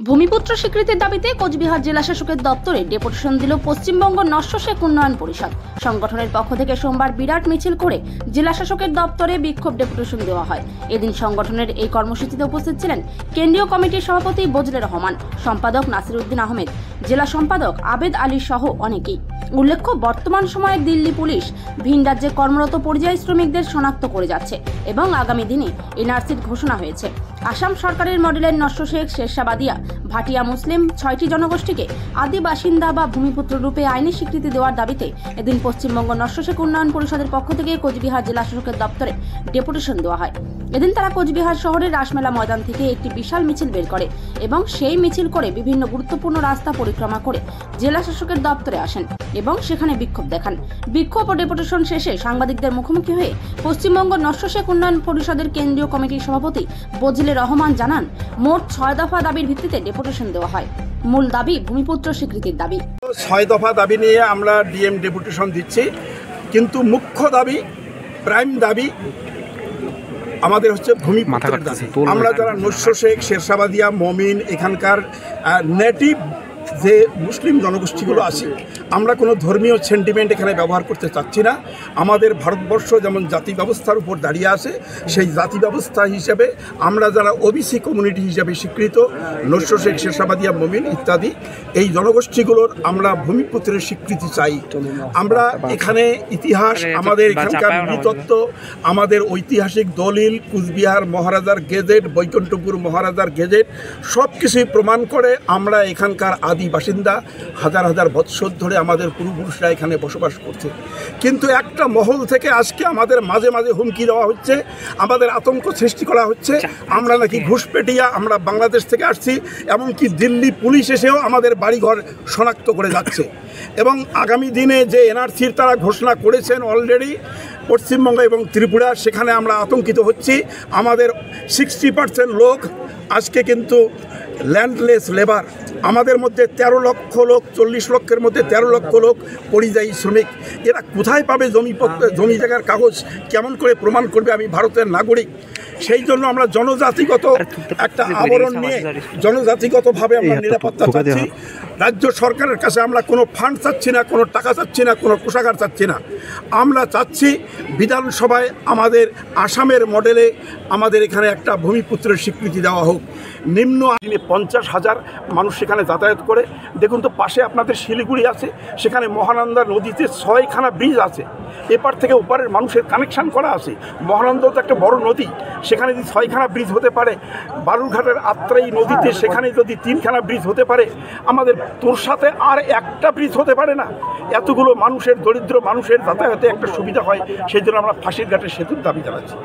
ভূমিপুত্র স্বীকৃতির দাবিতে কোচবিহার জেলা শাসকের দপ্তরে ডেপুটেশন দিল পশ্চিমবঙ্গ নস্য শেখ উন্নয়ন পরিষদ। সংগঠনের পক্ষ থেকে সোমবার বিরাট মিছিল করে জেলা শাসকের দপ্তরে বিক্ষোভ ডেপুটেশন দেওয়া হয়। এদিন সংগঠনের এই কর্মসূচিতে উপস্থিত ছিলেন কেন্দ্রীয় কমিটির সভাপতি বজলুর রহমান, সম্পাদক নাসিরউদ্দিন আহমেদ, জেলা সম্পাদক আবেদ আলী সহ অনেকেই। উল্লেখ্য, বর্তমান সময়ে দিল্লি পুলিশ ভিন রাজ্যে কর্মরত পরিযায়ী শ্রমিকদের শনাক্ত করে যাচ্ছে এবং আগামী দিনে এনআরসির ঘোষণা হয়েছে। আসাম সরকারের মডেলের নস্য শেখ, শেরশাবাদিয়া, ভাটিয়া মুসলিম 6টি জনগোষ্ঠীকে আদি বাসিন্দা বা ভূমিপুত্র রূপে আইনি স্বীকৃতি দেওয়ার দাবিতে এদিন পশ্চিমবঙ্গ নস্য শেখ উন্নয়ন পরিষদের পক্ষ থেকে কোচবিহার জেলা শাসকের দপ্তরে ডেপুটেশন দেওয়া হয়। এদিন তারা কোচবিহার শহরের রাসমেলা ময়দান থেকে একটি বিশাল মিছিল বের করে এবং সেই মিছিল করে বিভিন্ন গুরুত্বপূর্ণ রাস্তা পরিক্রমা করে জেলা শাসকের দপ্তরে আসেন এবং সেখানে বিক্ষোভ দেখান। বিক্ষোভ ও ডেপুটেশন শেষে সাংবাদিকদের মুখোমুখি হয়ে পশ্চিমবঙ্গ নস্য শেখ উন্নয়ন পরিষদের কেন্দ্রীয় কমিটির সভাপতি বজলুর রহমান জানান, মোট 6 দফা দাবির ভিত্তিতে ডেপুটেশন দেওয়া হয়। মূল দাবি ভূমিপুত্র স্বীকৃতির দাবি। 6 দফা দাবি নিয়ে আমরা ডিএম ডেপুটেশন দিচ্ছি, কিন্তু মুখ্য দাবি, প্রাইম দাবি আমাদের হচ্ছে ভূমিপুত্রের দাবি। আমরা যারা নস্য শেখ, শেরশাবাদিয়া, মমিন, এখানকার নেটিভ যে মুসলিম জনগোষ্ঠীগুলো আছে, আমরা কোনো ধর্মীয় সেন্টিমেন্ট এখানে ব্যবহার করতে চাচ্ছি না। আমাদের ভারতবর্ষ যেমন জাতি ব্যবস্থার উপর দাঁড়িয়ে আছে, সেই জাতি ব্যবস্থা হিসেবে আমরা যারা ওবিসি কমিউনিটি হিসেবে স্বীকৃত, নস্য শেখ, শেরশাবাদিয়া, মমিন ইত্যাদি, এই জনগোষ্ঠীগুলোর আমরা ভূমিপুত্রের স্বীকৃতি চাই। আমরা এখানে ইতিহাস, আমাদের এখানকার নৃতত্ত্ব, আমাদের ঐতিহাসিক দলিল, কুচবিহার মহারাজার গেজেট, বৈকুণ্ঠপুর মহারাজার গেজেট সব কিছুই প্রমাণ করে আমরা এখানকার আদি বাসিন্দা। হাজার হাজার বৎসর ধরে আমাদের পূর্বপুরুষরা এখানে বসবাস করছে, কিন্তু একটা মহল থেকে আজকে আমাদের মাঝে মাঝে হুমকি দেওয়া হচ্ছে, আমাদের আতঙ্ক সৃষ্টি করা হচ্ছে। আমরা নাকি ঘুষপেটিয়া, আমরা বাংলাদেশ থেকে আসছি, এমনকি দিল্লি পুলিশ এসেও আমাদের বাড়িঘর শনাক্ত করে যাচ্ছে। এবং আগামী দিনে যে এনআরসির তারা ঘোষণা করেছেন অলরেডি পশ্চিমবঙ্গ এবং ত্রিপুরা, সেখানে আমরা আতঙ্কিত হচ্ছি। আমাদের 60% লোক আজকে কিন্তু ল্যান্ডলেস লেবার। আমাদের মধ্যে 13 লক্ষ লোক, 40 লক্ষের মধ্যে 13 লক্ষ লোক পরিযায়ী শ্রমিক। এরা কোথায় পাবে জমি জায়গার কাগজ? কেমন করে প্রমাণ করবে আমি ভারতের নাগরিক? সেই জন্য আমরা জনজাতিগত একটা আবরণ নিয়ে জনজাতিগতভাবে আমরা নিরাপত্তা চাচ্ছি। রাজ্য সরকারের কাছে আমরা কোনো ফান্ড চাচ্ছি না, কোনো টাকা চাচ্ছি না, কোনো কোষাগার চাচ্ছি না। আমরা চাচ্ছি বিধানসভায় আমাদের আসামের মডেলে আমাদের এখানে একটা ভূমিপুত্রের স্বীকৃতি দেওয়া হোক। নিম্ন 50,000 মানুষ সেখানে যাতায়াত করে। দেখুন তো, পাশে আপনাদের শিলিগুড়ি আছে, সেখানে মহানন্দা নদীতে 6খানা ব্রিজ আছে, এপার থেকে ওপারের মানুষের কানেকশান করা আছে। মহানন্দা তো একটা বড় নদী, সেখানে যদি 6খানা ব্রিজ হতে পারে, বালুরঘাটের আত্রাই নদীতে সেখানে যদি 3খানা ব্রিজ হতে পারে, আমাদের তোর সাথে আর একটা ব্রিজ হতে পারে না? এতগুলো মানুষের, দরিদ্র মানুষের যাতায়াতে একটা সুবিধা হয়, সেই জন্য আমরা ফাঁসির ঘাটের সেতুর দাবি জানাচ্ছি।